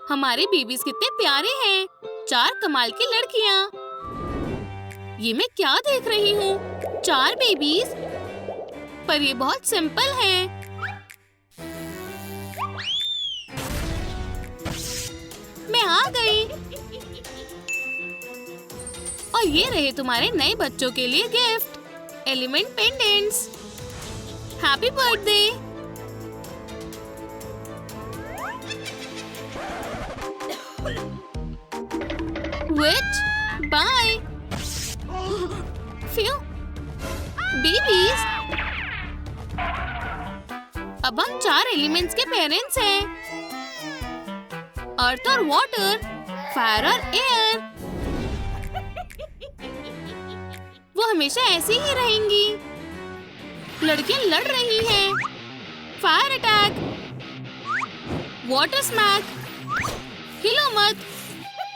हमारे बेबीज कितने प्यारे हैं। 4 कमाल की लड़कियाँ। ये मैं क्या देख रही हूँ? 4 बेबीज? पर ये बहुत सिंपल है। मैं आ गई। और ये रहे तुम्हारे नए बच्चों के लिए gift, element pendants. Happy birthday. Which? Bye. Phew. Babies. अब हम 4 एलिमेंट्स के पेरेंट्स हैं। अर्थ और वाटर, फायर और एयर। वो हमेशा ऐसी ही रहेंगी। लड़कियां लड़ रही हैं। Fire attack, water smack. हिलो मत,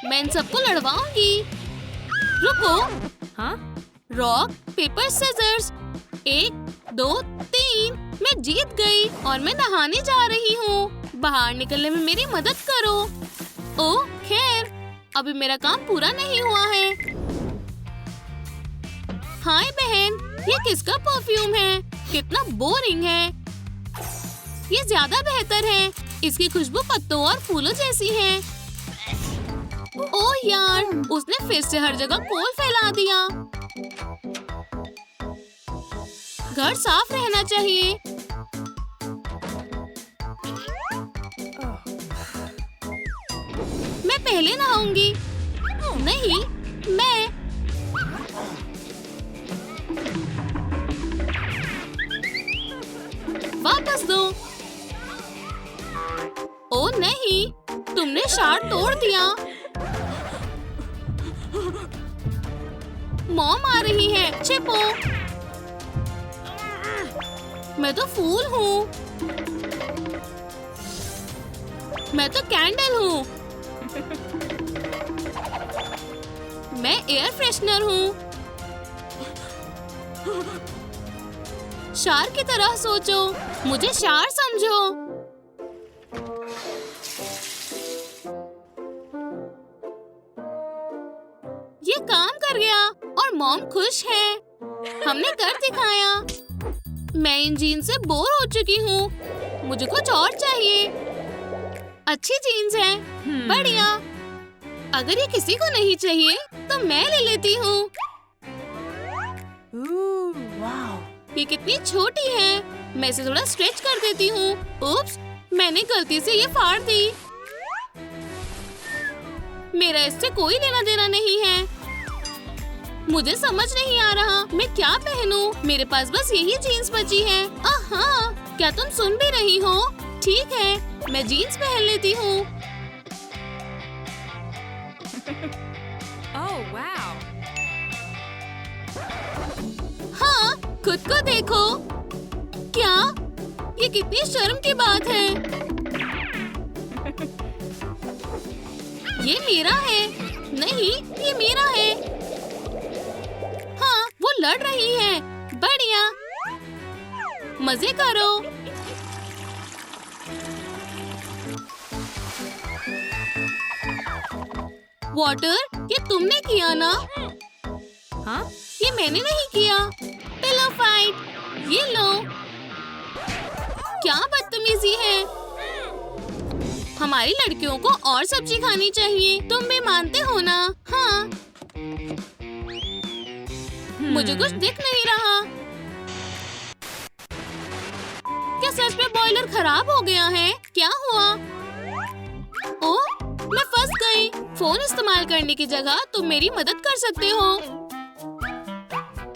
मैं इन सबको लड़वाऊंगी। रुको। हाँ? Rock paper scissors. 1 2 3। मैं जीत गई और मैं नहाने जा रही हूँ। बाहर निकलने में मेरी मदद करो। ओह खैर, अभी मेरा काम पूरा नहीं हुआ है। हाय बहन, ये किसका परफ्यूम है? कितना बोरिंग है। ये ज्यादा बेहतर है। इसकी खुशबू पत्तों और फूलों जैसी है। ओह यार, उसने फिर से हर जगह कोल फैला दिया। घर साफ रहना चाहिए। मैं पहले नहाऊंगी। नहीं, मैं। वापस दो। ओह नहीं, तुमने शार तोड़ दिया। मॉम आ रही है, छिपो। मैं तो फूल हूँ। मैं तो कैंडल हूँ। मैं एयर फ्रेशनर हूँ। शार की तरह सोचो, मुझे शार समझो। ये काम कर गया और मॉम खुश है। हमने कर दिखाया। मैं इन जीन्स से बोर हो चुकी हूँ। मुझे कुछ और चाहिए। अच्छी जीन्स है। बढ़िया। अगर ये किसी को नहीं चाहिए तो मैं ले लेती हूँ। ये कितनी छोटी है। मैं इसे थोड़ा स्ट्रेच कर देती हूँ। उप्स, मैंने गलती से ये फाड़ दी। मेरा इससे कोई लेना देना नहीं है। मुझे समझ नहीं आ रहा मैं क्या पहनूं। मेरे पास बस यही जीन्स बची है। हाँ, क्या तुम सुन भी रही हो? ठीक है, मैं जीन्स पहन लेती हूँ। Oh, wow. हाँ, खुद को देखो। क्या? ये कितनी शर्म की बात है। ये मेरा है। नहीं, ये मेरा है। हाँ, वो लड़ रही है। बढ़िया। मजे करो। वाटर, ये तुमने किया ना? हाँ? ये मैंने नहीं किया। Pillow fight. ये लो। क्या बदतमीजी है। हमारी लड़कियों को और सब्जी खानी चाहिए। तुम भी मानते हो ना? हाँ। मुझे कुछ दिख नहीं रहा। क्या सच में बॉयलर खराब हो गया है? क्या हुआ? ओह, मैं फंस गई। फोन इस्तेमाल करने की जगह तुम मेरी मदद कर सकते हो।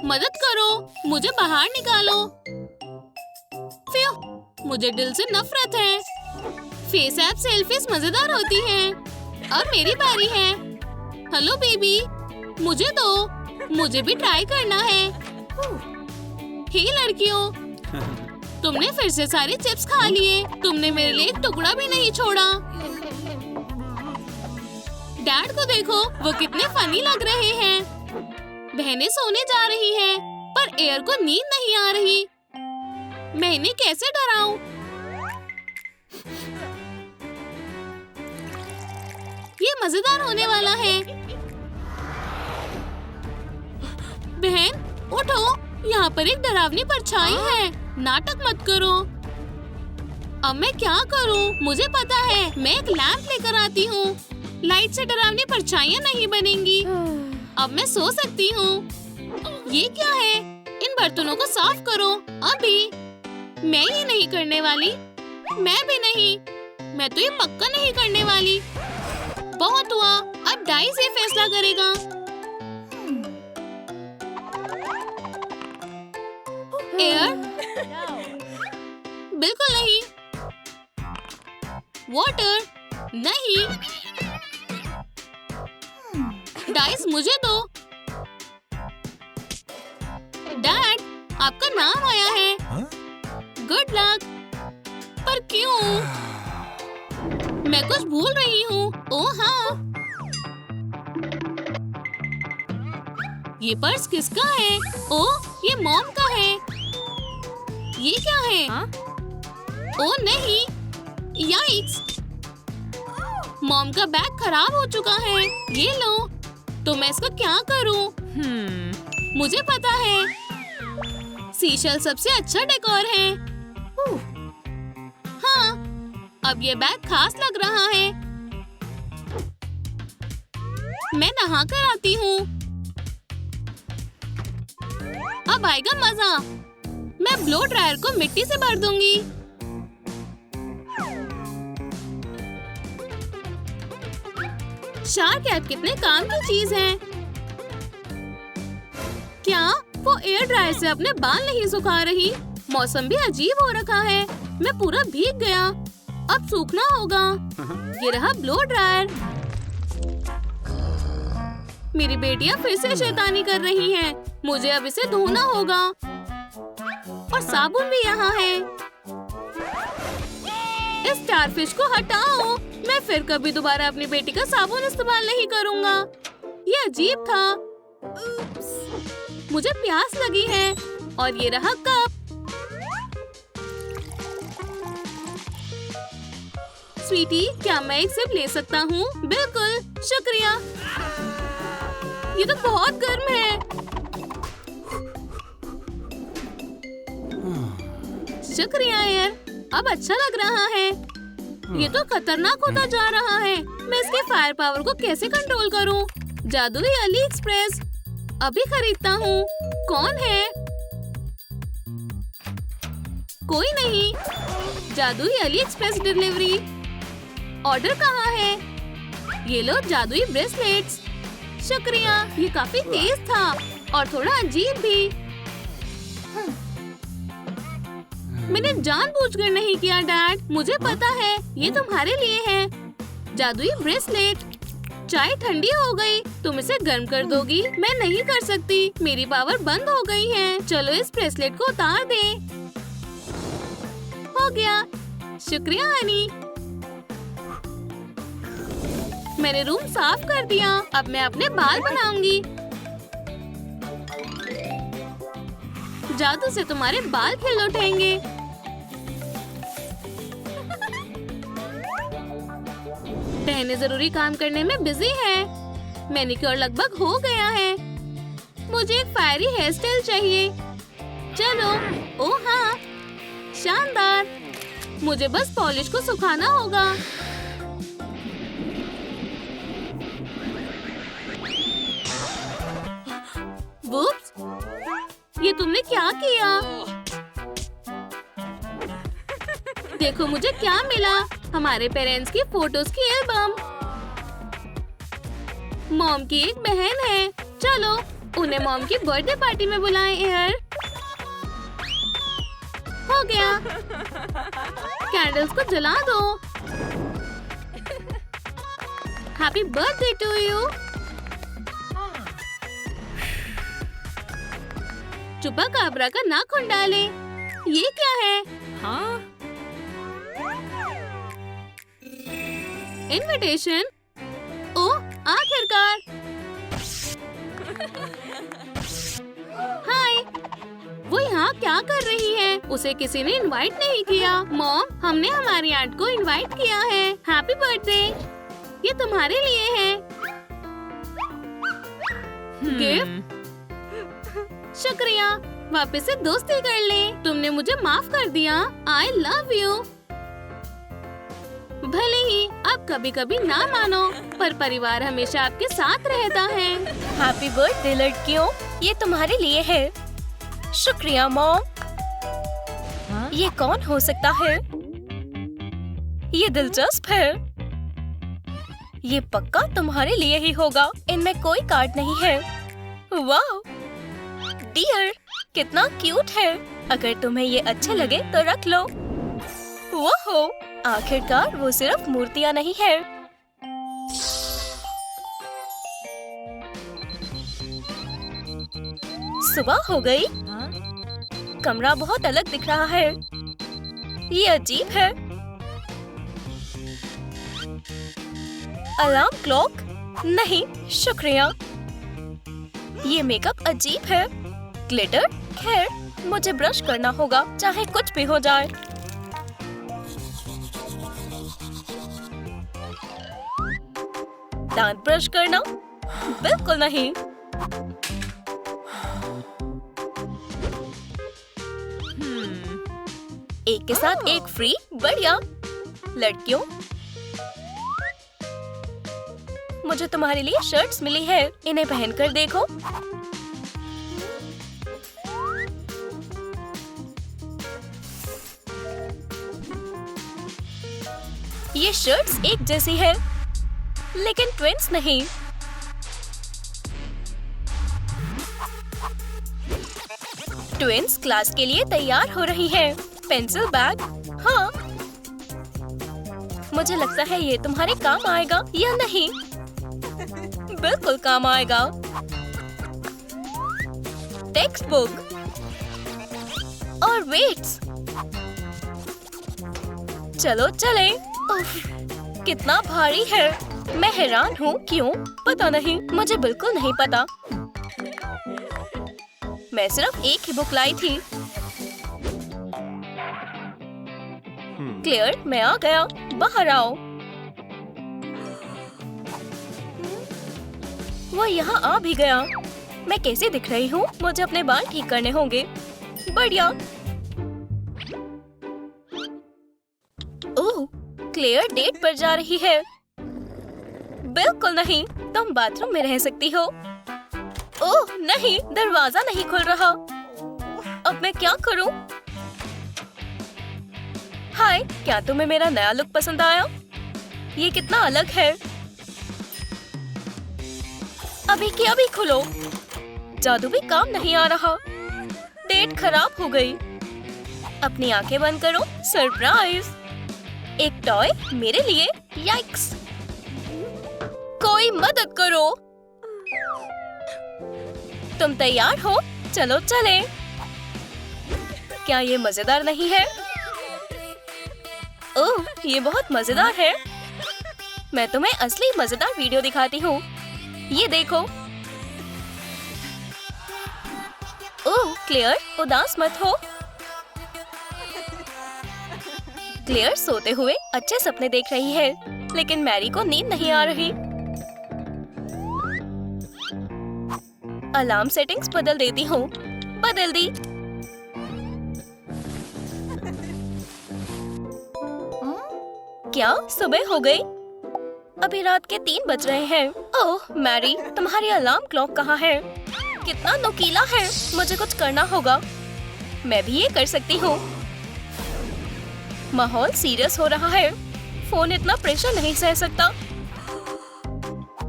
मदद करो, मुझे बाहर निकालो। फ्यू, मुझे दिल से नफरत है। फेस ऐप सेल्फीज मजेदार होती हैं। अब मेरी बारी है। हेलो बेबी, मुझे दो। मुझे भी ट्राई करना है। हे लड़कियों, तुमने फिर से सारे चिप्स खा लिए। तुमने मेरे लिए एक टुकड़ा भी नहीं छोड़ा। डैड को देखो, वो कितने फनी लग रहे हैं। बहनें सोने जा रही हैं, पर एयर को नींद नहीं आ रही। मैं इन्हें कैसे डराऊं? ये मजेदार होने वाला है। बहन उठो, यहाँ पर एक डरावनी परछाई है। नाटक मत करो। अब मैं क्या करूँ? मुझे पता है, मैं एक लैंप लेकर आती हूँ। लाइट से डरावनी परछाइयाँ नहीं बनेंगी। अब मैं सो सकती हूँ। ये क्या है? इन बर्तनों को साफ करो अभी। मैं ये नहीं करने वाली। मैं भी नहीं। मैं तो ये पक्का नहीं करने वाली। बहुत हुआ, अब डाइस ये फैसला करेगा। एयर? बिल्कुल नहीं। वाटर? नहीं। डाइस मुझे दो। डैड, आपका नाम आया है। Good luck. पर क्यों? मैं कुछ भूल रही हूँ। ओह हाँ, ये पर्स किसका है? ओह, ये मॉम का है। ये क्या है? ओह नहीं, याइक्स! मॉम का बैग खराब हो चुका है। ये लो। तो मैं इसका क्या करूं? मुझे पता है, सीशल सबसे अच्छा डेकोर है। हाँ, अब ये बैग खास लग रहा है। मैं नहा कर आती हूँ। अब आएगा मजा। मैं ब्लो ड्रायर को मिट्टी से भर दूंगी। शार कैप कितने काम की चीज है। क्या वो एयर ड्रायर से अपने बाल नहीं सुखा रही? मौसम भी अजीब हो रखा है। मैं पूरा भीग गया। अब सूखना होगा। ये रहा ब्लो ड्रायर। मेरी बेटियां फिर से शैतानी कर रही हैं। मुझे अब इसे धोना होगा। और साबुन भी यहाँ है। इस स्टारफिश को हटाओ। मैं फिर कभी दोबारा अपनी बेटी का साबुन इस्तेमाल नहीं करूँगा। ये अजीब था। मुझे प्यास लगी है। और ये रहा कप। स्वीटी, क्या मैं एक सिप ले सकता हूँ? बिल्कुल, शुक्रिया। ये तो बहुत गर्म है। शुक्रिया यार, अब अच्छा लग रहा है। ये तो खतरनाक होता जा रहा है। मैं इसके फायर पावर को कैसे कंट्रोल करूं? जादुई अली एक्सप्रेस अभी खरीदता हूँ। कौन है? कोई नहीं। जादुई अली एक्सप्रेस डिलीवरी। ऑर्डर कहाँ है? ये लो जादुई ब्रेसलेट्स। शुक्रिया, ये काफी तेज था और थोड़ा अजीब भी। मैंने जानबूझकर नहीं किया डैड। मुझे पता है, ये तुम्हारे लिए है। जादुई ब्रेसलेट। चाय ठंडी हो गई। तुम इसे गर्म कर दोगी? मैं नहीं कर सकती। मेरी पावर बंद हो गई है। चलो इस ब्रेसलेट को उतार दें। हो गया। शुक्रिया हनी। मैंने रूम साफ कर दिया। अब मैं अपने बाल बनाऊंगी। जादू से तुम्हारे बाल खिल उठेंगे। बहनें जरूरी काम करने में बिजी है। मैनिक्योर लगभग हो गया है। मुझे एक फायरी हेयर स्टाइल चाहिए। चलो। ओह हाँ, शानदार। मुझे बस पॉलिश को सुखाना होगा। वुप्स, ये तुमने क्या किया? देखो मुझे क्या मिला। हमारे पेरेंट्स की फोटोज की एल्बम। मॉम की एक बहन है। चलो उन्हें मॉम की बर्थडे पार्टी में बुलाएं यार। हो गया। कैंडल्स को जला दो। Happy birthday to you. Chupacabra का नाखून डालें। ये क्या है? हाँ, इनविटेशन। ओह, आखिरकार। हाय, वो यहाँ क्या कर रही है? उसे किसी ने इनवाइट नहीं किया। मॉम, हमने हमारी आंट को इनवाइट किया है। Happy birthday. ये ये तुम्हारे लिए है। गिफ्ट? शुक्रिया, वापस से दोस्ती कर ले। तुमने मुझे माफ कर दिया। I love you. भले ही आप कभी कभी ना मानो, पर परिवार हमेशा आपके साथ रहता है। हैप्पी बर्थडे लड़कियों, ये तुम्हारे लिए है। शुक्रिया मॉम। ये कौन हो सकता है? ये दिलचस्प है। ये पक्का तुम्हारे लिए ही होगा। इनमें कोई कार्ड नहीं है। वाह डियर, कितना क्यूट है। अगर तुम्हें ये अच्छे लगे तो रख लो। वो आखिरकार वो सिर्फ मूर्तियां नहीं है। सुबह हो गई। कमरा बहुत अलग दिख रहा है। ये अजीब है। Alarm clock? नहीं शुक्रिया। ये मेकअप अजीब है। ग्लिटर? खैर, मुझे ब्रश करना होगा चाहे कुछ भी हो जाए। दांत ब्रश करना? बिल्कुल नहीं। एक के साथ एक फ्री, बढ़िया। लड़कियों, मुझे तुम्हारे लिए शर्ट्स मिली है। इन्हें पहनकर देखो। ये शर्ट्स एक जैसी है, लेकिन ट्विंस नहीं। ट्विंस क्लास के लिए तैयार हो रही हैं। Pencil bag? हाँ। मुझे लगता है ये तुम्हारे काम आएगा या नहीं। बिल्कुल काम आएगा। टेक्स्ट बुक और वेट्स। चलो चले। उफ, कितना भारी है। मैं हैरान हूँ क्यों, पता नहीं। मुझे बिल्कुल नहीं पता। मैं सिर्फ एक ही बुक लाई थी। क्लेयर, मैं आ गया। बाहर आओ। वो यहाँ आ भी गया। मैं कैसे दिख रही हूँ? मुझे अपने बाल ठीक करने होंगे। बढ़िया। ओह, क्लेयर डेट पर जा रही है। बिल्कुल नहीं, तुम बाथरूम में रह सकती हो। ओह नहीं, दरवाजा नहीं खुल रहा। अब मैं क्या करूं? हाय, क्या तुम्हें मेरा नया लुक पसंद आया? ये कितना अलग है। अभी की अभी खुलो। जादू भी काम नहीं आ रहा। डेट खराब हो गई। अपनी आंखें बंद करो। सरप्राइज, एक टॉय मेरे लिए। याइक्स, कोई मदद करो। तुम तैयार हो? चलो चले। क्या ये मजेदार नहीं है? ओह, ये बहुत मजेदार है। मैं तुम्हें असली मजेदार वीडियो दिखाती हूँ। ये देखो। ओह क्लेयर, उदास मत हो। क्लेयर सोते हुए अच्छे सपने देख रही है, लेकिन मैरी को नींद नहीं आ रही। अलार्म सेटिंग्स बदल देती हूँ। बदल दी। क्या सुबह हो गई? अभी रात के 3 बज रहे हैं। ओह मैरी, तुम्हारी अलार्म क्लॉक कहाँ है? कितना नुकीला है। मुझे कुछ करना होगा। मैं भी ये कर सकती हूँ। माहौल सीरियस हो रहा है। फोन इतना प्रेशर नहीं सह सकता।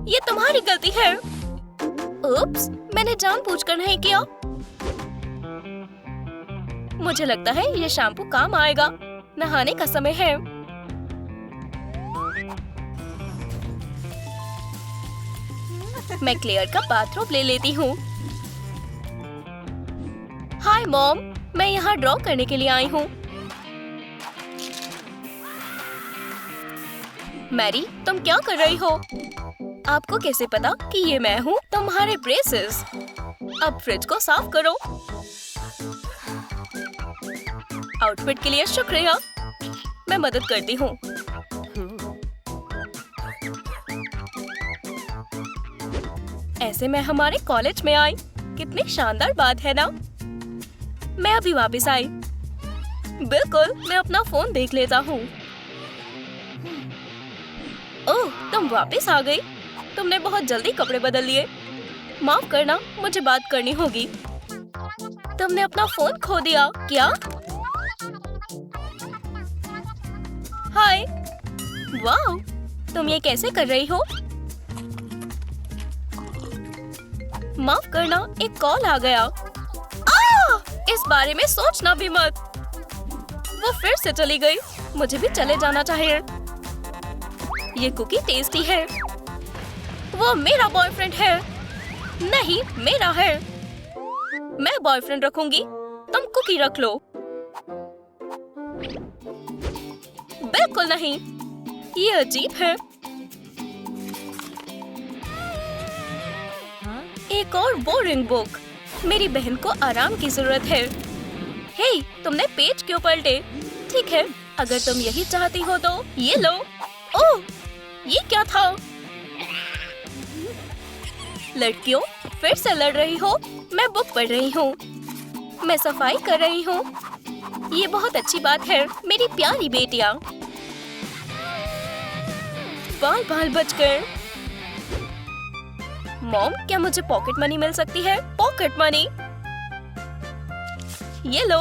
ये तुम्हारी गलती है। उप्स, मैंने जानबूझकर नहीं किया। मुझे लगता है ये शैम्पू काम आएगा। नहाने का समय है। मैं क्लेयर का बाथरूम ले लेती हूँ। हाय मॉम, मैं यहाँ ड्रॉ करने के लिए आई हूँ। मैरी, तुम क्या कर रही हो? आपको कैसे पता कि ये मैं हूँ? तुम्हारे ब्रेसेस। अब फ्रिज को साफ करो। आउटफिट के लिए शुक्रिया। मैं मदद करती हूँ। ऐसे मैं हमारे कॉलेज में आई। कितनी शानदार बात है ना। मैं अभी वापस आई। बिल्कुल, मैं अपना फोन देख लेता हूँ। ओह, तुम वापस आ गई। तुमने बहुत जल्दी कपड़े बदल लिए। माफ करना, मुझे बात करनी होगी। तुमने अपना फोन खो दिया क्या? हाय। वाह, तुम ये कैसे कर रही हो? माफ करना, एक कॉल आ गया। इस बारे में सोचना भी मत। वो फिर से चली गई। मुझे भी चले जाना चाहिए। ये कुकी टेस्टी है। वो मेरा बॉयफ्रेंड है। नहीं, मेरा है। मैं बॉयफ्रेंड रखूंगी, तुम कुकी रख लो। बिल्कुल नहीं, ये अजीब है। एक और बोरिंग बुक। मेरी बहन को आराम की जरूरत है। हे, तुमने पेज क्यों पलटे? ठीक है, अगर तुम यही चाहती हो तो ये लो। ओह, ये क्या था? लड़कियों, फिर से लड़ रही हो? मैं बुक पढ़ रही हूँ। मैं सफाई कर रही हूँ। ये बहुत अच्छी बात है, मेरी प्यारी बेटियाँ। बाल बाल बच गए। मॉम, क्या मुझे पॉकेट मनी मिल सकती है? Pocket money. ये लो।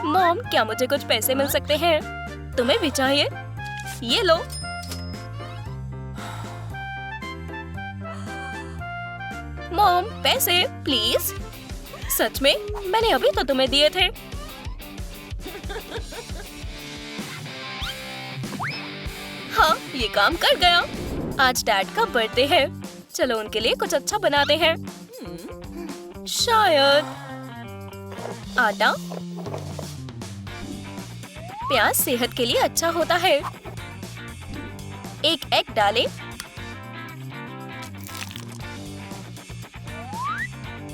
मॉम, क्या मुझे कुछ पैसे मिल सकते हैं? तुम्हें भी चाहिए? ये लो। मॉम, पैसे प्लीज। सच में? मैंने अभी तो तुम्हें दिए थे। हाँ, ये काम कर गया। आज डैड का बर्थडे है। चलो उनके लिए कुछ अच्छा बनाते हैं। शायद आटा। प्याज सेहत के लिए अच्छा होता है। एक एग डालें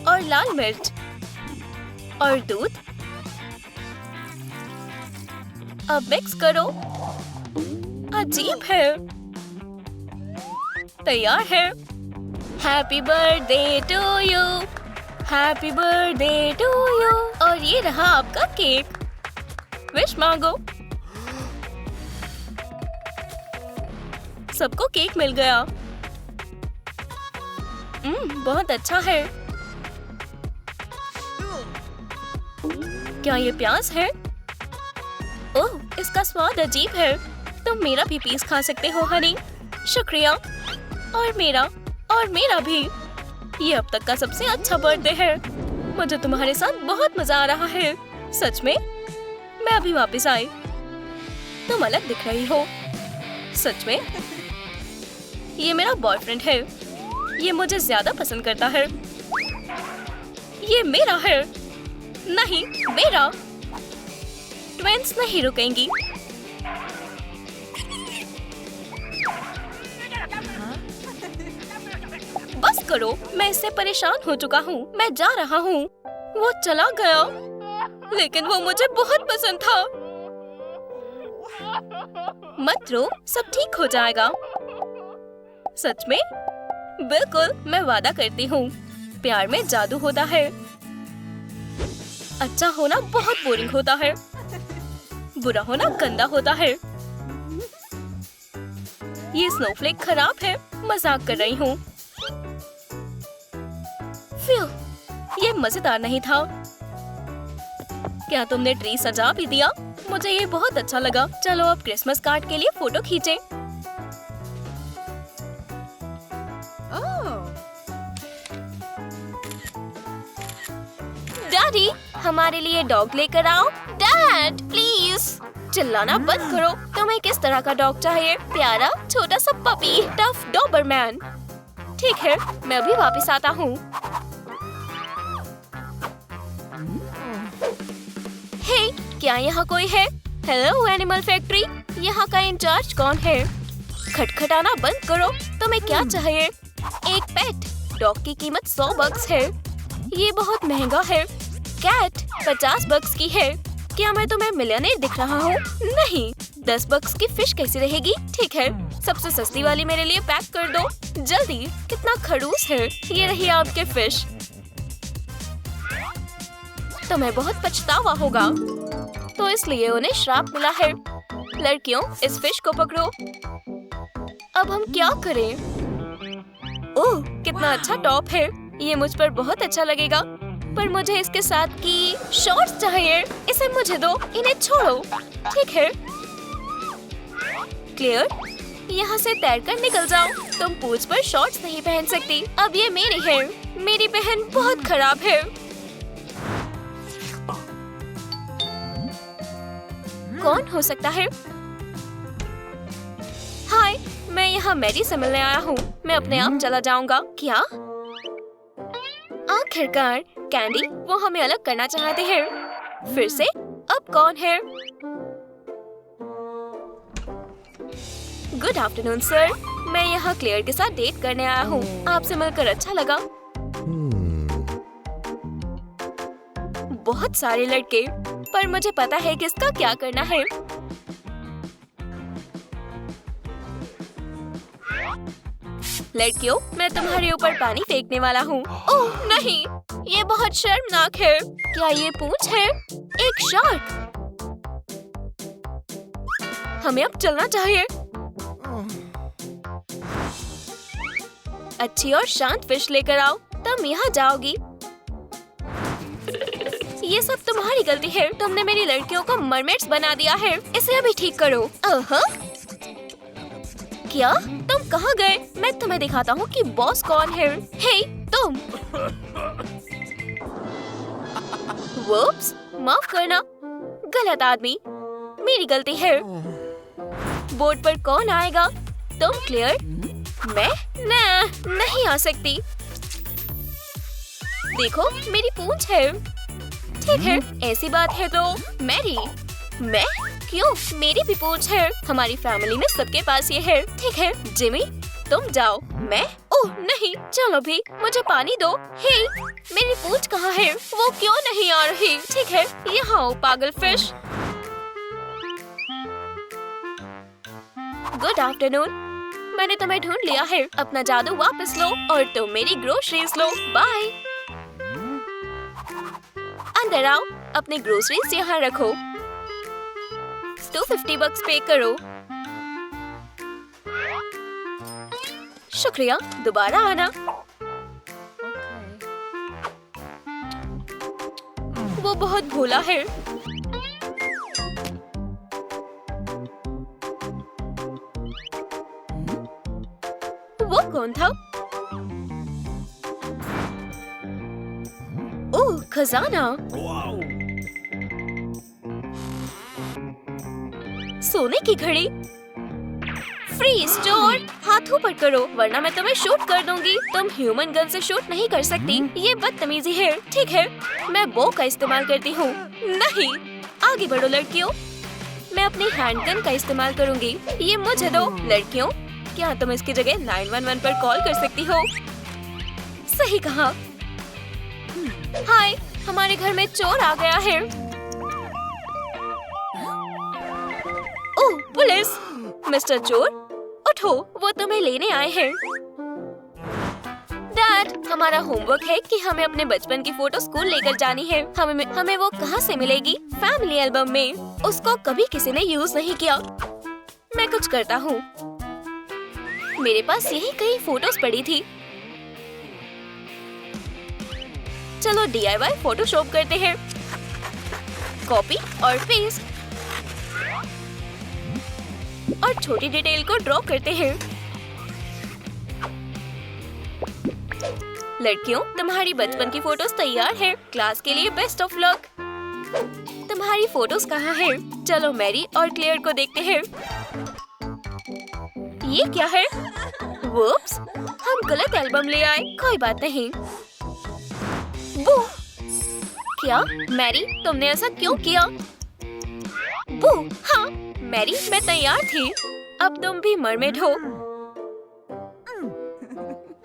और लाल मिर्च और दूध। अब मिक्स करो। अजीब है। तैयार है। Happy birthday to you, happy birthday to you. और ये रहा आपका केक। विश मांगो। सबको केक मिल गया। बहुत अच्छा है। क्या ये प्याज है? ओह, इसका स्वाद अजीब है। तुम मेरा भी पीस खा सकते हो हनी। शुक्रिया। और मेरा भी। ये अब तक का सबसे अच्छा बर्थडे है। मुझे तुम्हारे साथ बहुत मजा आ रहा है। सच में? मैं अभी वापस आई। तुम अलग दिख रही हो। सच में? ये मेरा बॉयफ्रेंड है। ये मुझे ज्यादा पसंद करता है। ये मेरा है। नहीं, मेरा। ट्विंस नहीं रुकेंगी। बस करो, मैं इससे परेशान हो चुका हूँ। मैं जा रहा हूँ। वो चला गया, लेकिन वो मुझे बहुत पसंद था। मत रो, सब ठीक हो जाएगा। सच में? बिल्कुल, मैं वादा करती हूँ। प्यार में जादू होता है। अच्छा होना बहुत बोरिंग होता है। बुरा होना गंदा होता है। ये स्नोफ्लेक खराब है। मजाक कर रही हूँ। ये मजेदार नहीं था। क्या तुमने ट्री सजा भी दिया? मुझे ये बहुत अच्छा लगा। चलो अब क्रिसमस कार्ड के लिए फोटो खींचे। डैडी, हमारे लिए डॉग लेकर आओ। Dad, please. चिल्लाना बंद करो। तुम्हें किस तरह का डॉग चाहिए? प्यारा छोटा सा पपी, टफ डॉबरमैन। ठीक है, मैं अभी वापस आता हूँ। हे, क्या यहाँ कोई है? हेलो एनिमल फैक्ट्री, यहाँ का इंचार्ज कौन है? खटखटाना बंद करो। तुम्हें क्या चाहिए? एक पेट। डॉग की कीमत $100 है। ये बहुत महंगा है। कैट $50 की है। क्या मैं तुम्हें मिलियनेयर दिख रहा हूँ? नहीं। $10 की फिश कैसी रहेगी? ठीक है, सबसे सस्ती वाली मेरे लिए पैक कर दो। जल्दी, कितना खड़ूस है। ये रही आपके फिश। तुम्हें बहुत पछतावा होगा। तो इसलिए उन्हें श्राप मिला है। लड़कियों, इस फिश को पकड़ो। अब हम क्या करें? ओह, कितना अच्छा टॉप है। ये मुझ पर बहुत अच्छा लगेगा। पर मुझे इसके साथ की शॉर्ट्स चाहिए। इसे मुझे दो, इन्हें छोड़ो। ठीक है क्लेयर, यहाँ से तैरकर निकल जाओ। तुम पूंछ पर शॉर्ट्स नहीं पहन सकती। अब ये मेरी है। मेरी बहन बहुत खराब है। कौन हो सकता है? हाय, मैं यहाँ मैरी से मिलने आया हूँ। मैं अपने आप चला जाऊंगा। क्या? आखिरकार कैंडी, वो हमें अलग करना चाहते हैं। फिर से? अब कौन है? गुड आफ्टरनून सर, मैं यहाँ क्लेयर के साथ डेट करने आया हूँ। आपसे मिलकर अच्छा लगा। बहुत सारे लड़के, पर मुझे पता है किसका क्या करना है। लड़कियों, मैं तुम्हारे ऊपर पानी फेंकने वाला हूँ। ओह नहीं, ये बहुत शर्मनाक है। क्या ये पूंछ है? एक शार्क। हमें अब चलना चाहिए। अच्छी और शांत फिश लेकर आओ। तुम यहाँ जाओगी। ये सब तुम्हारी गलती है। तुमने मेरी लड़कियों को मरमेड्स बना दिया है। इसे अभी ठीक करो। क्या? तुम कहाँ गए? मैं तुम्हें दिखाता हूँ कि बॉस कौन है। हे, तुम। वुप्स, माफ करना। गलत आदमी। मेरी गलती है। बोर्ड पर कौन आएगा? तुम क्लियर? मैं? नहीं आ सकती। देखो, मेरी पूंछ है। ठीक है, ऐसी बात है तो मैरी। मैं? क्यों? मेरी भी पूंछ है। हमारी फैमिली में सबके पास ये है। ठीक है जिमी, तुम जाओ। मैं? ओह नहीं, चलो भी, मुझे पानी दो। हे, मेरी पूंछ कहाँ है? वो क्यों नहीं आ रही? ठीक है, यहाँ आओ पागल फिश। गुड आफ्टरनून, मैंने तुम्हें ढूंढ लिया है। अपना जादू वापस लो और तुम मेरी ग्रोसरीज लो। बाय। अंदर आओ, अपनी ग्रोसरीज यहाँ रखो। $250 पे करो। शुक्रिया, दोबारा आना। वो बहुत भोला है। वो कौन था? ओह, खजाना। सोने की घड़ी। फ्री स्टोर, हाथ ऊपर करो वरना मैं तुम्हें शूट कर दूंगी। तुम ह्यूमन गन से शूट नहीं कर सकती। ये बदतमीजी है। ठीक है, मैं बो का इस्तेमाल करती हूँ। नहीं, आगे बढ़ो लड़कियों। मैं अपनी हैंडगन का इस्तेमाल करूंगी। ये मुझे दो। लड़कियों, क्या तुम इसकी जगह 911 पर कॉल कर सकती हो? सही कहा। हाय, हमारे घर में चोर आ गया है। ओह, पुलिस। मिस्टर चोर, उठो, वो तुम्हें लेने आए हैं। डैड, हमारा होमवर्क है कि हमें अपने बचपन की फोटो स्कूल लेकर जानी है। हमें वो कहाँ से मिलेगी? फैमिली एल्बम में। उसको कभी किसी ने यूज नहीं किया। मैं कुछ करता हूँ। मेरे पास यही कई फोटोज पड़ी थी। चलो DIY फोटोशॉप करते हैं। कॉपी और पेस्ट और छोटी डिटेल को ड्रॉ करते हैं। लड़कियों, तुम्हारी बचपन की फोटोज तैयार है। क्लास के लिए बेस्ट ऑफ लक। तुम्हारी फोटोज कहाँ है? चलो मैरी और क्लेयर को देखते हैं। ये क्या है? वुप्स, हम गलत एल्बम ले आए। कोई बात नहीं। बू, क्या मैरी, तुमने ऐसा क्यों किया? बू, हाँ मैरी, मैं तैयार थी। अब तुम भी मरमेड हो।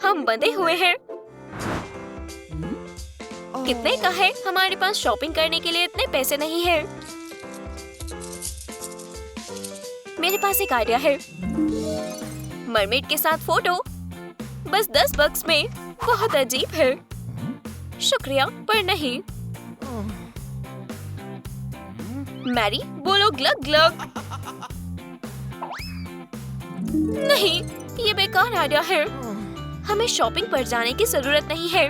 हम बंधे हुए हैं। कितने का है? हमारे पास शॉपिंग करने के लिए इतने पैसे नहीं हैं। मेरे पास एक आइडिया है। मरमेड के साथ फोटो, बस 10 बक्स में। बहुत अजीब है। शुक्रिया, पर नहीं। मैरी, बोलो ग्लग ग्लग। नहीं, ये बेकार आइडिया है। हमें शॉपिंग पर जाने की जरूरत नहीं है।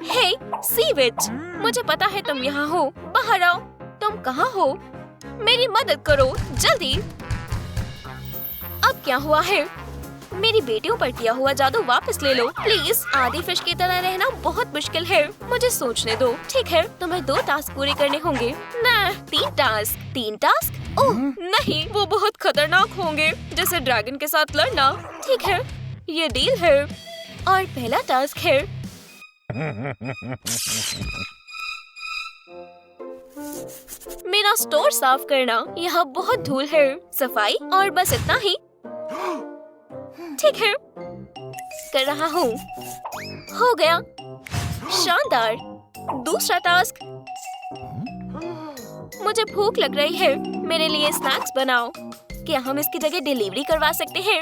हे, सी विच, मुझे पता है तुम यहाँ हो। बाहर आओ। तुम कहाँ हो? मेरी मदद करो, जल्दी। अब क्या हुआ है? मेरी बेटियों पर किया हुआ जादू वापस ले लो प्लीज। आधी फिश की तरह रहना बहुत मुश्किल है। मुझे सोचने दो। ठीक है, तुम्हें 2 टास्क पूरे करने होंगे। ना, 3 टास्क। 3 टास्क? ओह नहीं, वो बहुत खतरनाक होंगे, जैसे ड्रैगन के साथ लड़ना। ठीक है, ये डील है। और पहला टास्क है मेरा स्टोर साफ करना। यहाँ बहुत धूल है। सफाई, और बस इतना ही। ठीक है, कर रहा हूँ। हो गया, शानदार। दूसरा टास्क। मुझे भूख लग रही है, मेरे लिए स्नैक्स बनाओ। क्या हम इसकी जगह डिलीवरी करवा सकते हैं?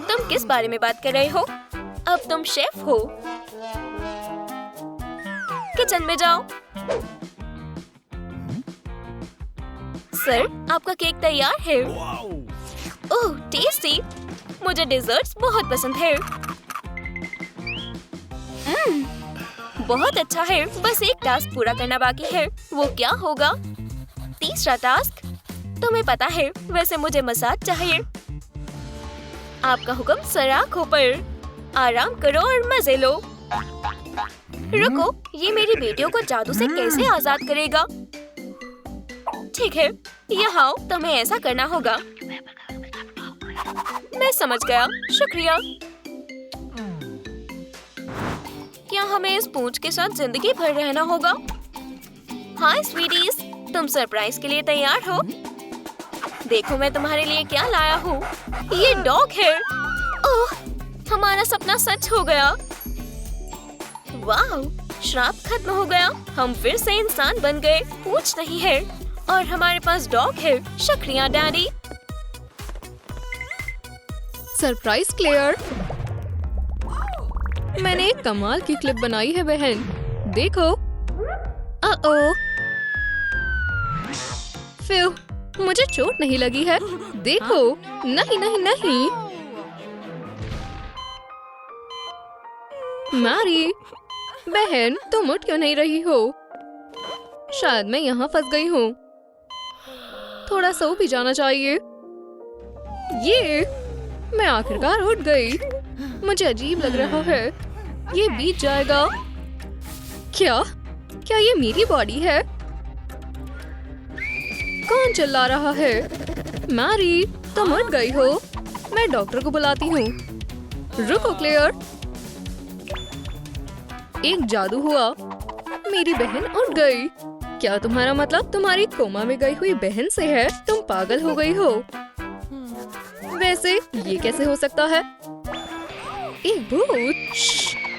तुम किस बारे में बात कर रहे हो? अब तुम शेफ हो। किचन में जाओ। सर, आपका केक तैयार है। ओह, टेस्टी। मुझे डेजर्ट्स बहुत पसंद है। बहुत अच्छा है। बस एक टास्क पूरा करना बाकी है। वो क्या होगा? तीसरा टास्क। तुम्हें पता है, वैसे मुझे मसाज चाहिए। आपका हुक्म सर, आंखों पर। आराम करो और मजे लो। रुको, ये मेरी बेटियों को जादू से कैसे आजाद करेगा? ठीक है, यहाँ आओ, तुम्हें ऐसा करना होगा। मैं समझ गया, शुक्रिया। क्या हमें इस पूंछ के साथ जिंदगी भर रहना होगा? हाय स्वीटीज, तुम सरप्राइज के लिए तैयार हो? देखो मैं तुम्हारे लिए क्या लाया हूँ। ये डॉग है। ओह, हमारा सपना सच हो गया। वाह, श्राप खत्म हो गया। हम फिर से इंसान बन गए। पूंछ नहीं है और हमारे पास डॉग है। शुक्रिया डैडी। सरप्राइज क्लेयर, मैंने एक कमाल की क्लिप बनाई है बहन, देखो। ओ फिर मुझे चोट नहीं लगी है, देखो। नहीं नहीं नहीं। मैरी बहन, तुम उठ क्यों नहीं रही हो? शायद मैं यहाँ फंस गई हूँ। थोड़ा सो भी जाना चाहिए। ये मैं आखिरकार उठ गई। मुझे अजीब लग रहा है। ये बीत जाएगा। क्या क्या ये मेरी बॉडी है? कौन चिल्ला रहा है? मैरी, तुम उठ गई हो। मैं डॉक्टर को बुलाती हूँ। रुको क्लेयर। एक जादू हुआ। मेरी बहन उठ गई। क्या तुम्हारा मतलब तुम्हारी कोमा में गई हुई बहन से है? तुम पागल हो गई हो। वैसे ये कैसे हो सकता है? एक भूत।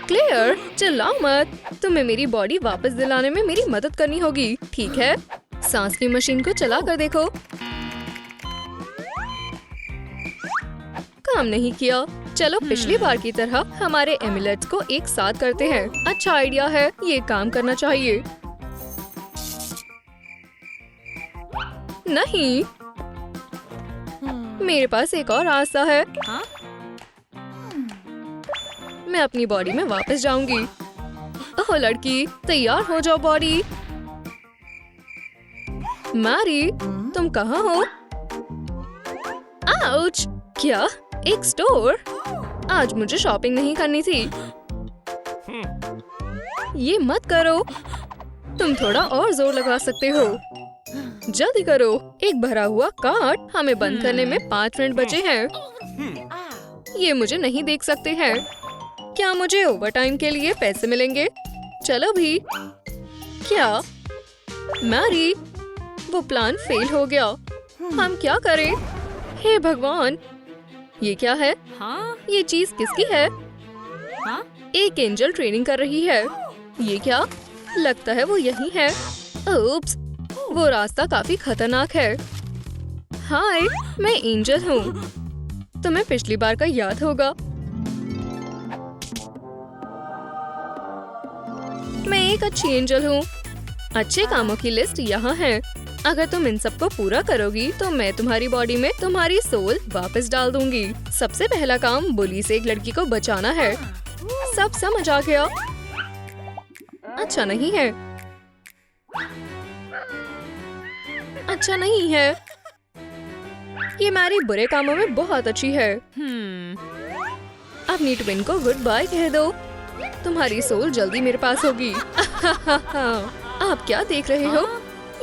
क्लेयर, चिल्लाओ मत। तुम्हें मेरी बॉडी वापस दिलाने में मेरी मदद करनी होगी, ठीक है? सांस की मशीन को चला कर देखो। काम नहीं किया। चलो पिछली बार की तरह हमारे एमुलेट्स को एक साथ करते हैं। अच्छा आइडिया है, ये काम करना चाहिए। नहीं, मेरे पास एक और रास्ता है। मैं अपनी बॉडी में वापस जाऊंगी। ओह लड़की, तैयार हो जाओ बॉडी। मैरी, तुम कहाँ हो? आउच! क्या? एक स्टोर? आज मुझे शॉपिंग नहीं करनी थी। ये मत करो। तुम थोड़ा और जोर लगा सकते हो। जल्दी करो। एक भरा हुआ कार्ट। हमें बंद करने में 5 मिनट बचे हैं। ये मुझे नहीं देख सकते हैं। क्या मुझे ओवरटाइम के लिए पैसे मिलेंगे? चलो भी। क्या? मैरी, वो प्लान फेल हो गया। हम क्या करें? हे भगवान, ये क्या है? ये चीज किसकी है? एक एंजल ट्रेनिंग कर रही है। ये क्या? लगता है वो यही है। ओप्स, वो रास्ता काफी खतरनाक है। हाय, मैं एंजल हूँ। तुम्हें पिछली बार का याद होगा। मैं एक अच्छी एंजल हूँ। अच्छे कामों की लिस्ट यहाँ है। अगर तुम इन सबको पूरा करोगी तो मैं तुम्हारी बॉडी में तुम्हारी सोल वापस डाल दूंगी। सबसे पहला काम बुली से एक लड़की को बचाना है। सब समझ आ गया? अच्छा नहीं है। अच्छा नहीं है। ये मेरी बुरे कामों में बहुत अच्छी है। अपनी ट्विन को गुड बाय कह दो। तुम्हारी सोल जल्दी मेरे पास होगी। आप क्या देख रहे हो?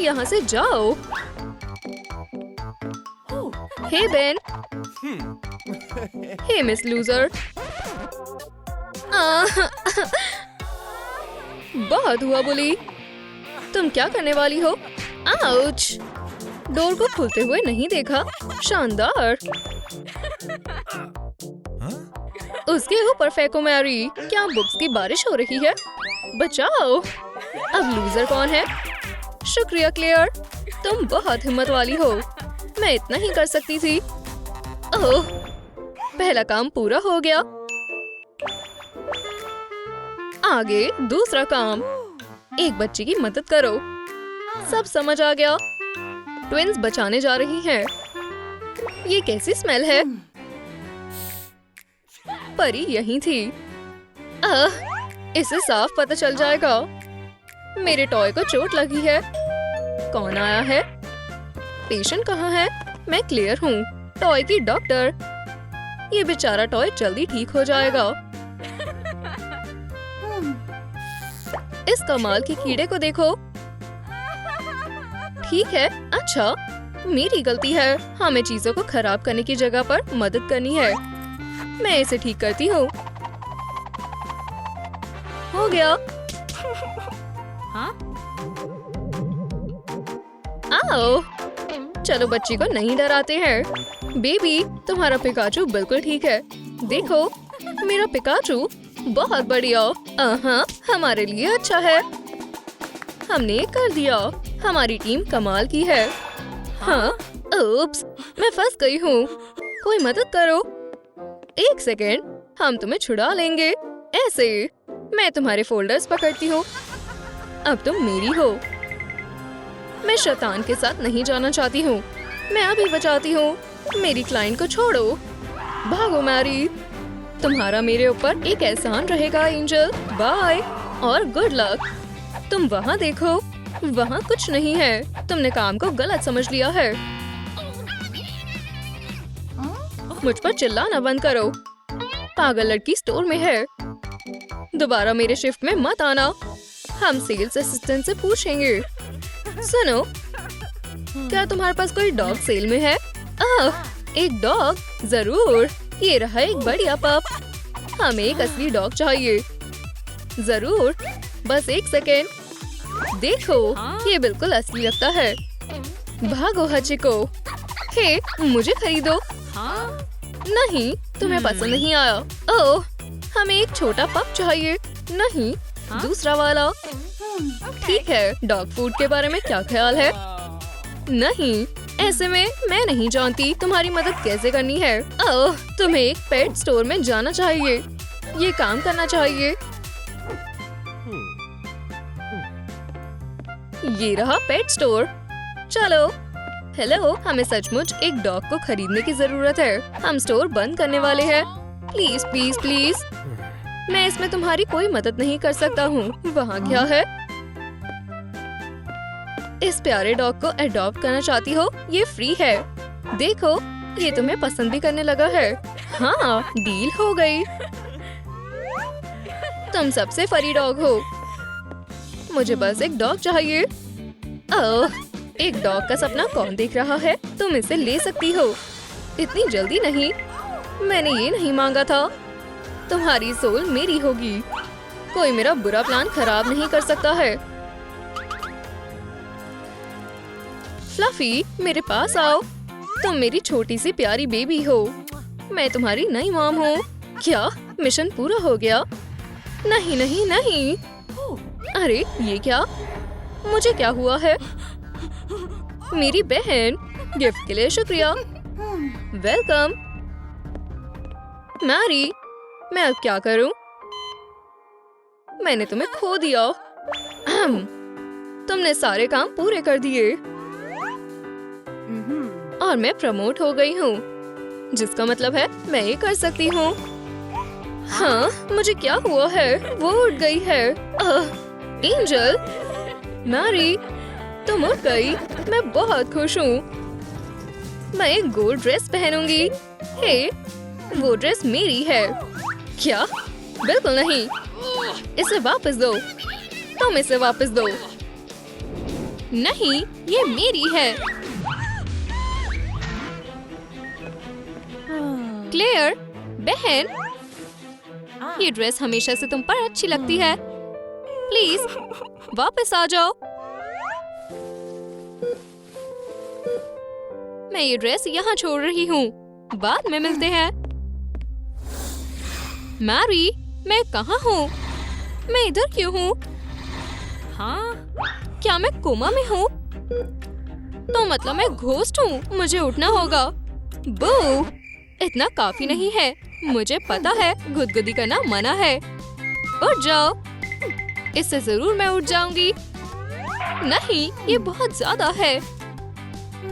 यहाँ से जाओ। हे बेन। हे मिस लूजर। बहुत हुआ बुली। तुम क्या करने वाली हो? आउच! डोर को खुलते हुए नहीं देखा। शानदार। उसके ऊपर फेंको मैरी। क्या बुक्स की बारिश हो रही है? बचाओ। अब लूजर कौन है? शुक्रिया क्लेयर, तुम बहुत हिम्मत वाली हो। मैं इतना ही कर सकती थी। ओह, पहला काम पूरा हो गया। आगे दूसरा काम। एक बच्चे की मदद करो। सब समझ आ गया। ट्विन्स बचाने जा रही हैं। ये कैसी स्मेल है? परी यहीं थी। इसे साफ पता चल जाएगा। मेरे टॉय को चोट लगी है। कौन आया है? पेशेंट कहाँ है? मैं क्लियर हूँ, टॉय की डॉक्टर। ये बेचारा टॉय जल्दी ठीक हो जाएगा। इस कमाल के कीड़े को देखो। ठीक है, अच्छा, मेरी गलती है। हमें चीजों को खराब करने की जगह पर मदद करनी है। मैं इसे ठीक करती हूँ। हो गया। आओ, चलो बच्ची को नहीं डराते हैं। बेबी, तुम्हारा पिकाचू बिल्कुल ठीक है। देखो, मेरा पिकाचू बहुत बढ़िया। हमारे लिए अच्छा है। हमने ये कर दिया। हमारी टीम कमाल की है। हाँ, उप्स, मैं फंस गई हूँ। कोई मदद करो। एक सेकेंड, हम तुम्हें छुड़ा लेंगे। ऐसे मैं तुम्हारे फोल्डर्स पकड़ती हूँ। अब तुम मेरी हो। मैं शैतान के साथ नहीं जाना चाहती हूँ। मैं अभी बचाती हूँ। मेरी क्लाइंट को छोड़ो। भागो मैरी। तुम्हारा मेरे ऊपर एक एहसान रहेगा एंजल। बाय और गुड लक। तुम वहाँ देखो, वहाँ कुछ नहीं है। तुमने काम को गलत समझ लिया है। मुझ पर चिल्लाना बंद करो। पागल लड़की स्टोर में है। दोबारा मेरे शिफ्ट में मत आना। हम सेल्स असिस्टेंट से पूछेंगे। सुनो, क्या तुम्हारे पास कोई डॉग सेल में है? एक डॉग? जरूर। ये रहा एक बढ़िया पप। हमें एक असली डॉग चाहिए। जरूर, बस एक सेकेंड। देखो, ये बिल्कुल असली लगता है। भागो हचिको। हे, मुझे खरीदो। नहीं, तुम्हें पसंद नहीं आया। ओह, हमें एक छोटा पप चाहिए। नहीं, दूसरा वाला। ठीक है, डॉग फूड के बारे में क्या ख्याल है? नहीं, ऐसे में मैं नहीं जानती तुम्हारी मदद कैसे करनी है। ओह, तुम्हें एक पेट स्टोर में जाना चाहिए। ये काम करना चाहिए। ये रहा पेट स्टोर। चलो। हेलो, हमें सचमुच एक डॉग को खरीदने की जरूरत है। हम स्टोर बंद करने वाले हैं। Please please please. मैं इसमें तुम्हारी कोई मदद नहीं कर सकता हूँ। वहाँ क्या है? इस प्यारे डॉग को अडॉप्ट करना चाहती हो? ये फ्री है। देखो, ये तुम्हें पसंद भी करने लगा है। हाँ, डील हो गई। तुम सबसे फरी डॉग हो। मुझे बस एक डॉग चाहिए। ओह, एक डॉग का सपना कौन देख रहा है? तुम इसे ले सकती हो। इतनी जल्दी नहीं। मैंने ये नहीं मांगा था। तुम्हारी सोल मेरी होगी। कोई मेरा बुरा प्लान खराब नहीं कर सकता है। फ्लफी, मेरे पास आओ। तुम मेरी छोटी सी प्यारी बेबी हो। मैं तुम्हारी नई मॉम हूँ। क्या मिशन पूरा हो गया? नहीं नहीं नहीं। अरे ये क्या? मुझे क्या हुआ है? मेरी बहन, गिफ्ट के लिए शुक्रिया। वेलकम। मैरी, मैं अब क्या करूं? मैंने तुम्हें खो दिया। तुमने सारे काम पूरे कर दिए और मैं प्रमोट हो गई हूँ, जिसका मतलब है मैं ये कर सकती हूँ। हाँ, मुझे क्या हुआ है? वो उठ गई है। एंजल, मैरी, तुम उठ गई। मैं बहुत खुश हूँ। मैं एक गोल्ड ड्रेस पहनूंगी। हे, वो ड्रेस मेरी है। क्या? बिल्कुल नहीं। इसे वापस दो। तुम इसे वापस दो। नहीं, ये मेरी है। क्लेयर, बहन, ये ड्रेस हमेशा से तुम पर अच्छी लगती है। प्लीज वापस आ जाओ। मैं ये ड्रेस यहाँ छोड़ रही हूँ। बाद में मिलते हैं। मैरी, मैं कहाँ हूँ? मैं इधर क्यों हूँ? हाँ, क्या मैं कोमा में हूँ? तो मतलब मैं घोस्ट हूँ। मुझे उठना होगा। बू, इतना काफी नहीं है। मुझे पता है गुदगुदी करना मना है। उठ जाओ। इससे जरूर मैं उठ जाऊंगी। नहीं, ये बहुत ज्यादा है।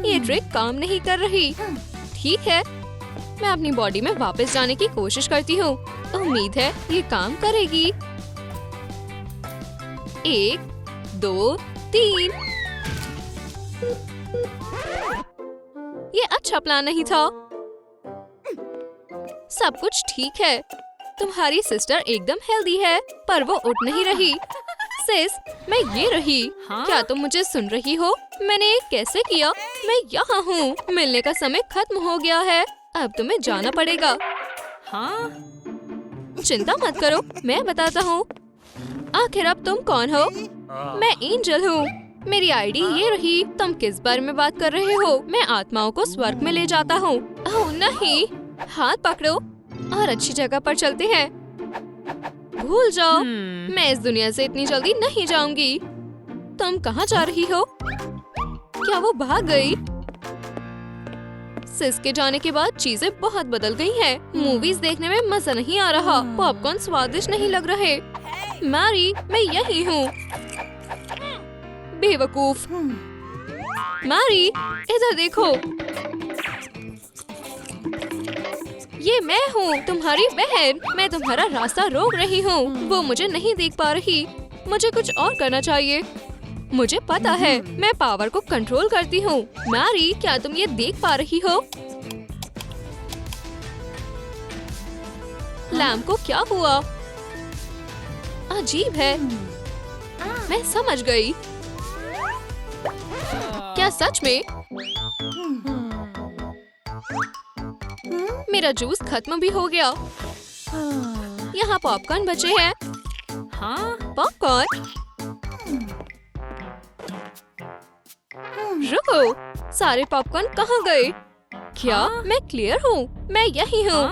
ये ट्रिक काम नहीं कर रही। ठीक है, मैं अपनी बॉडी में वापस जाने की कोशिश करती हूँ। उम्मीद है ये काम करेगी। 1, 2, 3। ये अच्छा प्लान नहीं था। सब कुछ ठीक है। तुम्हारी सिस्टर एकदम हेल्दी है, पर वो उठ नहीं रही। सिस, मैं ये रही। हाँ? क्या तुम मुझे सुन रही हो? मैंने ये कैसे किया? मैं यहाँ हूँ। मिलने का समय खत्म हो गया है। अब तुम्हें जाना पड़ेगा। हाँ? चिंता मत करो, मैं बताता हूँ। आखिर अब तुम कौन हो? मैं एंजल हूँ। मेरी आईडी ये रही। तुम किस बारे में बात कर रहे हो? मैं आत्माओं को स्वर्ग में ले जाता हूँ। ओह नहीं, हाथ पकड़ो और अच्छी जगह पर चलते हैं। भूल जाओ, मैं इस दुनिया से इतनी जल्दी नहीं जाऊंगी। तुम कहाँ जा रही हो? क्या वो भाग गई? सिस के जाने के बाद चीजें बहुत बदल गई हैं। मूवीज देखने में मजा नहीं आ रहा। पॉपकॉर्न स्वादिष्ट नहीं लग रहे। मैरी, मैं यही हूँ। बेवकूफ। मैरी, इधर देखो। ये मैं हूँ, तुम्हारी बहन। मैं तुम्हारा रास्ता रोक रही हूँ। वो मुझे नहीं देख पा रही। मुझे कुछ और करना चाहिए। मुझे पता है, मैं पावर को कंट्रोल करती हूँ। मैरी, क्या तुम ये देख पा रही हो? लैम्प को क्या हुआ? अजीब है। मैं समझ गई। क्या सच में? मेरा जूस खत्म भी हो गया। यहाँ पॉपकॉर्न बचे हैं। हाँ, पॉपकॉर्न। रुको, सारे पॉपकॉर्न कहाँ गए? क्या मैं क्लियर हूँ? मैं यही हूँ।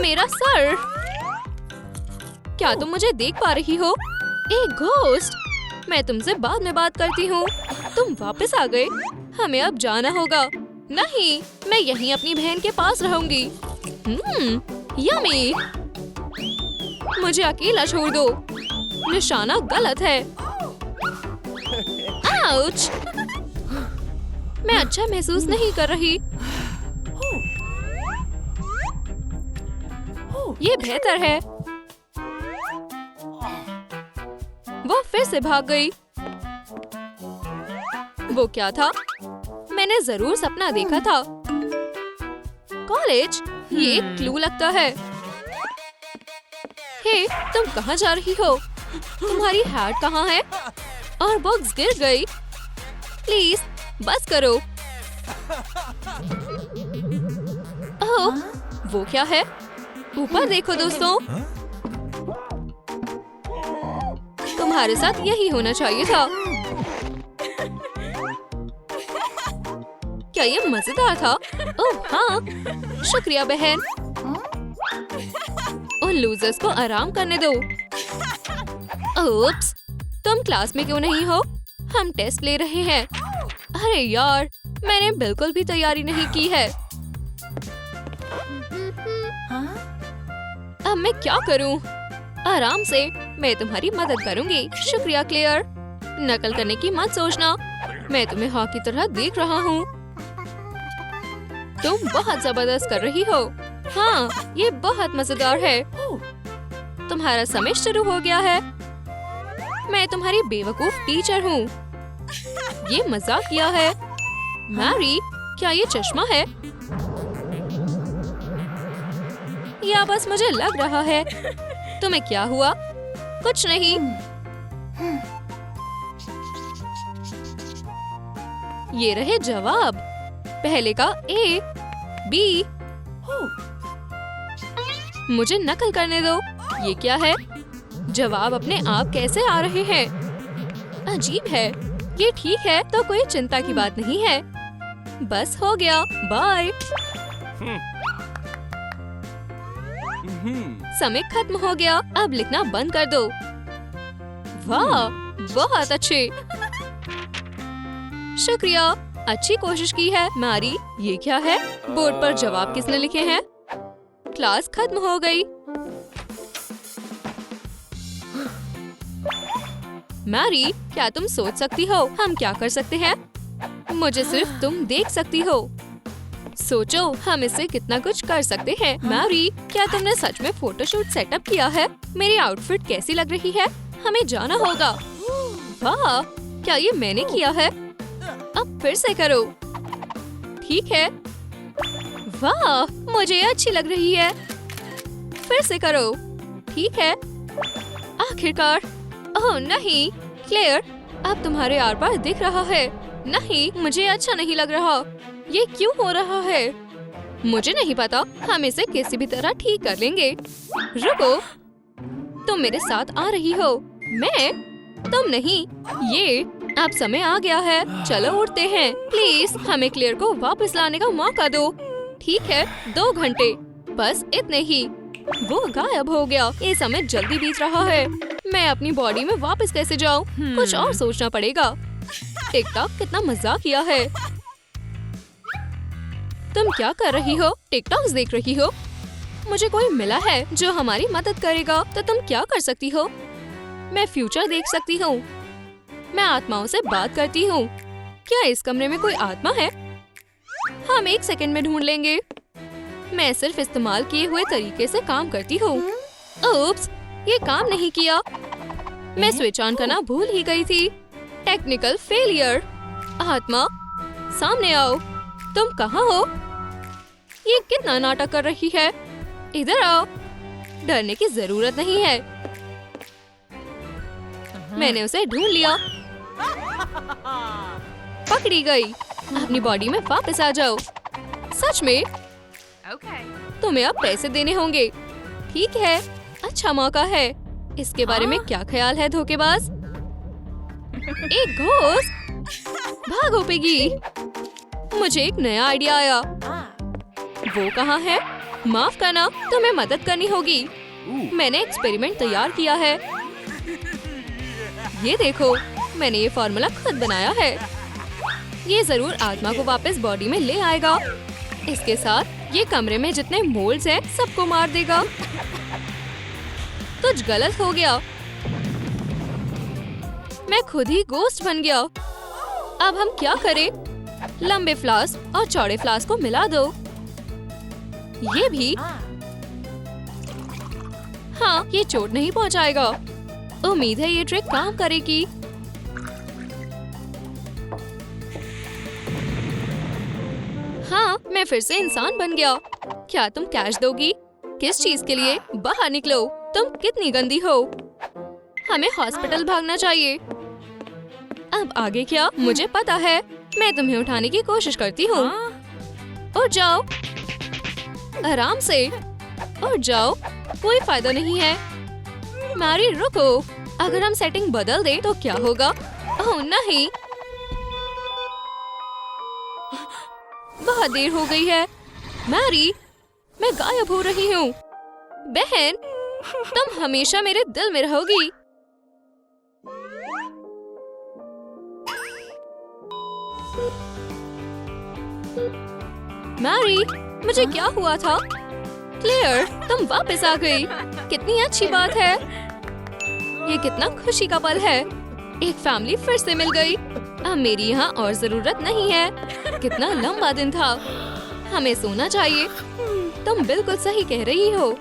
मेरा सर। क्या तुम मुझे देख पा रही हो? एक घोस्ट। मैं तुमसे बाद में बात करती हूँ। तुम वापस आ गए। हमें अब जाना होगा। नहीं, मैं यहीं अपनी बहन के पास रहूंगी। यम्मी। मुझे अकेला छोड़ दो। निशाना गलत है। आउच! मैं अच्छा महसूस नहीं कर रही। ये बेहतर है। वो फिर से भाग गई। वो क्या था? मैंने जरूर सपना देखा था। कॉलेज, ये एक क्लू लगता है। हे, तुम कहाँ जा रही हो? तुम्हारी हैट कहाँ है? और बॉक्स गिर गई। प्लीज बस करो। ओह, वो क्या है? ऊपर देखो दोस्तों। तुम्हारे साथ यही होना चाहिए था। क्या ये मजेदार था? ओह हाँ, शुक्रिया बहन। उन लूजर्स को आराम करने दो। ओप्स, तुम क्लास में क्यों नहीं हो? हम टेस्ट ले रहे हैं। अरे यार, मैंने बिल्कुल भी तैयारी नहीं की है। अब मैं क्या करूं? आराम से, मैं तुम्हारी मदद करूंगी। शुक्रिया क्लेयर। नकल करने की मत सोचना, मैं तुम्हें हॉक की तरह देख रहा हूँ। तुम बहुत जबरदस्त कर रही हो। हाँ, ये बहुत मजेदार है। तुम्हारा समय शुरू हो गया है। मैं तुम्हारी बेवकूफ टीचर हूँ। ये मजाक किया है। मैरी, क्या ये चश्मा है? या बस मुझे लग रहा है। तुम्हें क्या हुआ? कुछ नहीं। ये रहे जवाब। पहले का A, B। मुझे नकल करने दो। ये क्या है? जवाब अपने आप कैसे आ रहे हैं? अजीब है। ये ठीक है तो कोई चिंता की बात नहीं है। बस हो गया, बाय। समय खत्म हो गया। अब लिखना बंद कर दो। वाह, बहुत अच्छे। शुक्रिया, अच्छी कोशिश की है। मैरी, ये क्या है? बोर्ड पर जवाब किसने लिखे हैं? क्लास खत्म हो गई। मैरी, क्या तुम सोच सकती हो हम क्या कर सकते हैं? मुझे सिर्फ तुम देख सकती हो। सोचो हम इससे कितना कुछ कर सकते हैं। मैरी, क्या तुमने सच में फोटोशूट सेटअप किया है? मेरी आउटफिट कैसी लग रही है? हमें जाना होगा। वाह, क्या ये मैंने किया है? अब फिर से करो। ठीक है। वाह, मुझे अच्छी लग रही है। फिर से करो। ठीक है। आखिरकार। ओह नहीं, क्लेयर, अब तुम्हारे आर पार दिख रहा है। नहीं, मुझे अच्छा नहीं लग रहा। ये क्यों हो रहा है? मुझे नहीं पता। हम इसे किसी भी तरह ठीक कर लेंगे। रुको, तुम मेरे साथ आ रही हो। मैं? तुम नहीं। ये अब समय आ गया है। चलो उठते हैं। प्लीज हमें क्लेयर को वापस लाने का मौका दो। ठीक है, 2 घंटे, बस इतने ही। वो गायब हो गया। ये समय जल्दी बीत रहा है। मैं अपनी बॉडी में वापस कैसे जाऊं? कुछ और सोचना पड़ेगा। टिकटॉक कितना मजाक किया है। तुम क्या कर रही हो? टिकटॉक्स देख रही हो? मुझे कोई मिला है जो हमारी मदद करेगा। तो तुम क्या कर सकती हो? मैं फ्यूचर देख सकती हूँ। मैं आत्माओं से बात करती हूँ। क्या इस कमरे में कोई आत्मा है? हम 1 सेकंड में ढूंढ लेंगे। मैं सिर्फ इस्तेमाल किए हुए तरीके से काम करती हूँ। ओप्स, ये काम नहीं किया। मैं स्विच ऑन करना भूल ही गई थी। Technical failure. आत्मा, सामने आओ। तुम कहाँ हो? ये कितना नाटक कर रही है। इधर आओ। डरने की जरूरत नहीं है। मैंने उसे ढूंढ लिया। पकड़ी गई। अपनी बॉडी में वापस आ जाओ। सच में? तुम्हें अब पैसे देने होंगे। ठीक है, अच्छा मौका है। इसके बारे में क्या ख्याल है धोखेबाज? एक घोस्ट। भागो पिगी। मुझे एक नया आइडिया आया। वो कहाँ है? माफ करना, तुम्हें मदद करनी होगी। मैंने एक्सपेरिमेंट तैयार किया है। ये देखो, मैंने ये फॉर्मूला खुद बनाया है। ये जरूर आत्मा को वापस बॉडी में ले आएगा। इसके साथ ये कमरे में जितने मोल्ड्स हैं सबको मार देगा। कुछ गलत हो गया। मैं खुद ही गोस्ट बन गया। अब हम क्या करें? लंबे फ्लास्क और चौड़े फ्लास्क को मिला दो। ये भी। हाँ, ये चोट नहीं पहुंचाएगा। उम्मीद है ये ट्रिक काम करेगी। हाँ, मैं फिर से इंसान बन गया। क्या तुम कैश दोगी? किस चीज के लिए? बाहर निकलो। तुम कितनी गंदी हो। हमें हॉस्पिटल भागना चाहिए। अब आगे क्या? मुझे पता है। मैं तुम्हें उठाने की कोशिश करती हूँ। उठ जाओ। आराम से उठ जाओ। कोई फायदा नहीं है। मैरी, रुको। अगर हम सेटिंग बदल दें तो क्या होगा? ओह नहीं, बहुत देर हो गई है। मैरी, मैं गायब हो रही हूँ। बहन, तुम हमेशा मेरे दिल में रहोगी। मैरी, मुझे क्या हुआ था? क्लेयर, तुम वापस आ गई। कितनी अच्छी बात है। ये कितना खुशी का पल है। एक फैमिली फिर से मिल गई। अब मेरी यहाँ और जरूरत नहीं है। कितना लंबा दिन था। हमें सोना चाहिए। तुम बिल्कुल सही कह रही हो।